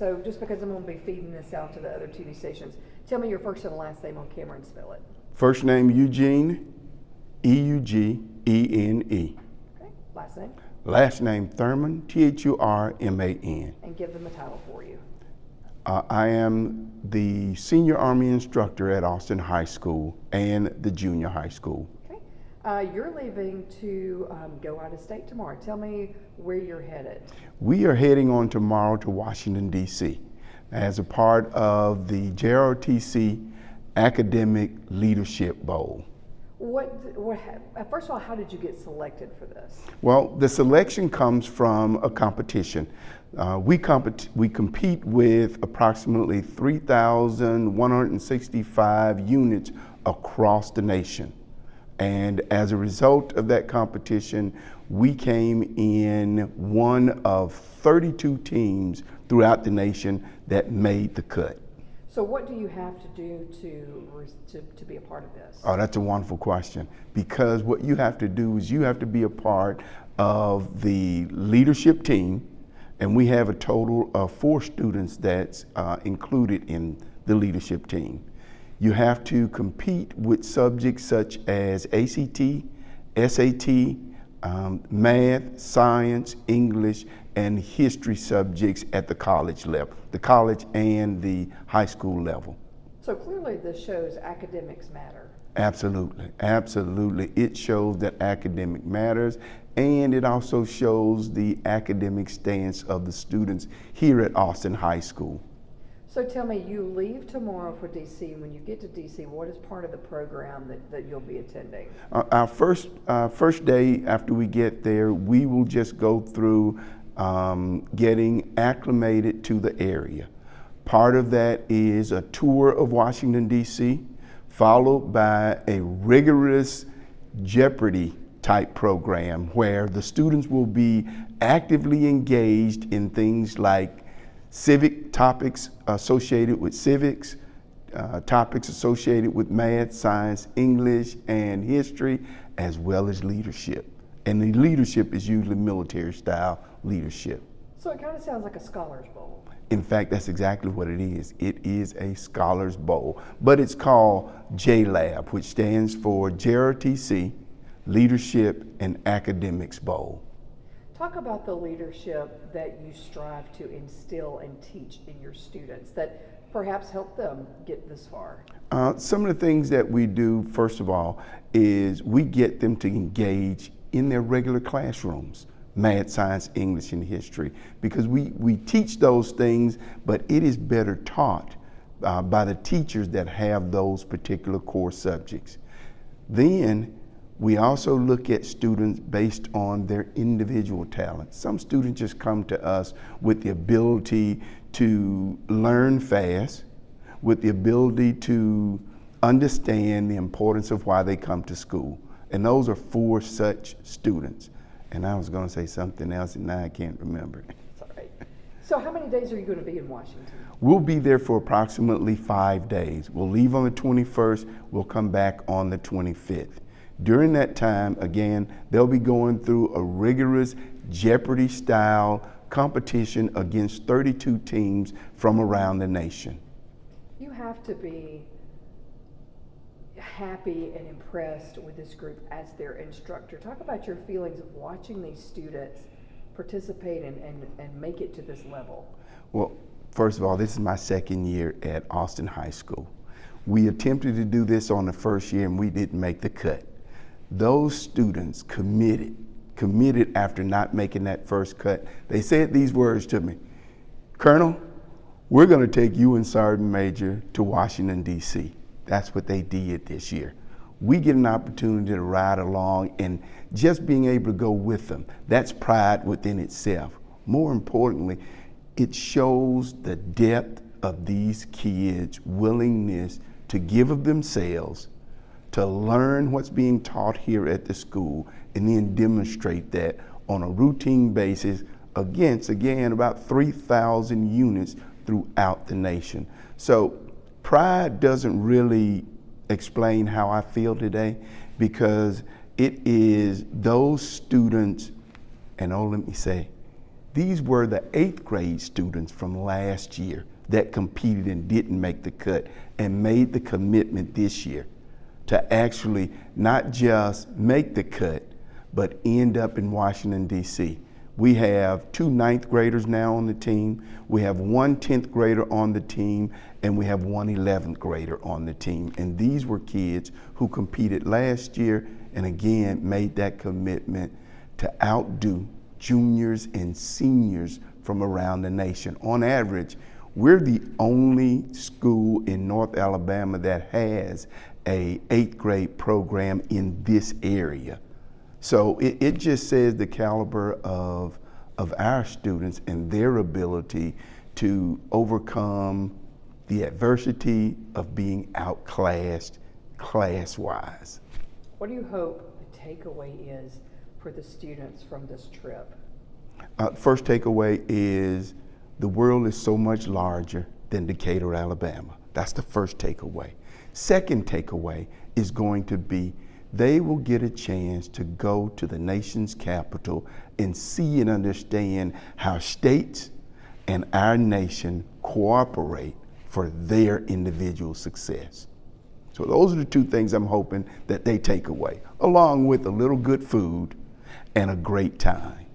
So just because I'm going to be feeding this out to the other TV stations, tell me your first and last name on camera and spell it. First name Eugene, Eugene. Okay, last name? Last name Thurman, Thurman. And give them a title for you. I am the senior Army instructor at Austin High School and the junior high school. Okay. You're leaving to go out of state tomorrow. Tell me where you're headed. We are heading on tomorrow to Washington, D.C. as a part of the JROTC Academic Leadership Bowl. First of all, how did you get selected for this? Well, the selection comes from a competition. We compete with approximately 3,165 units across the nation. And as a result of that competition, we came in one of 32 teams throughout the nation that made the cut. So what do you have to do to be a part of this? Oh, that's a wonderful question. Because what you have to do is you have to be a part of the leadership team, and we have a total of 4 students that's included in the leadership team. You have to compete with subjects such as ACT, SAT, math, science, English, and history subjects at the college level, the college and the high school level. So clearly this shows academics matter. Absolutely, absolutely. It shows that academic matters, and it also shows the academic stance of the students here at Austin High School. So tell me, you leave tomorrow for DC. When you get to DC, what is part of the program that you'll be attending? Our first day after we get there, we will just go through getting acclimated to the area. Part of that is a tour of Washington, D.C., followed by a rigorous Jeopardy type program where the students will be actively engaged in things like civic topics associated with civics, topics associated with math, science, English, and history, as well as leadership. And the leadership is usually military style leadership. So it kind of sounds like a Scholars Bowl. In fact, that's exactly what it is. It is a Scholars Bowl, but it's called JLAB, which stands for JROTC Leadership and Academics Bowl. Talk about the leadership that you strive to instill and teach in your students that perhaps help them get this far. Some of the things that we do, first of all, is we get them to engage in their regular classrooms, math, science, English, and history, because we teach those things, but it is better taught by the teachers that have those particular core subjects. Then we also look at students based on their individual talents. Some students just come to us with the ability to learn fast, with the ability to understand the importance of why they come to school. And those are 4 such students. And I was going to say something else, and now I can't remember. That's all right. So how many days are you going to be in Washington? We'll be there for approximately 5 days. We'll leave on the 21st. We'll come back on the 25th. During that time, again, they'll be going through a rigorous Jeopardy-style competition against 32 teams from around the nation. You have to be happy and impressed with this group as their instructor. Talk about your feelings of watching these students participate and make it to this level. Well, first of all, this is my second year at Austin High School. We attempted to do this on the first year and we didn't make the cut. Those students committed after not making that first cut. They said these words to me: Colonel, we're going to take you and Sergeant Major to Washington, D.C. That's what they did this year. We get an opportunity to ride along, and just being able to go with them, that's pride within itself. More importantly, it shows the depth of these kids' willingness to give of themselves, to learn what's being taught here at the school, and then demonstrate that on a routine basis against, again, about 3,000 units throughout the nation. So pride doesn't really explain how I feel today, because it is those students, and let me say, These were the 8th grade students from last year that competed and didn't make the cut and made the commitment this year to actually not just make the cut, but end up in Washington, D.C. We have 2 9th graders now on the team, we have 1 10th grader on the team, and we have 1 11th grader on the team. And these were kids who competed last year and again made that commitment to outdo juniors and seniors from around the nation. On average, we're the only school in North Alabama that has a 8th grade program in this area. So it just says the caliber of our students and their ability to overcome the adversity of being outclassed class-wise. What do you hope the takeaway is for the students from this trip? First takeaway is the world is so much larger than Decatur, Alabama. That's the first takeaway. Second takeaway is going to be they will get a chance to go to the nation's capital and see and understand how states and our nation cooperate for their individual success. So those are the 2 things I'm hoping that they take away, along with a little good food and a great time.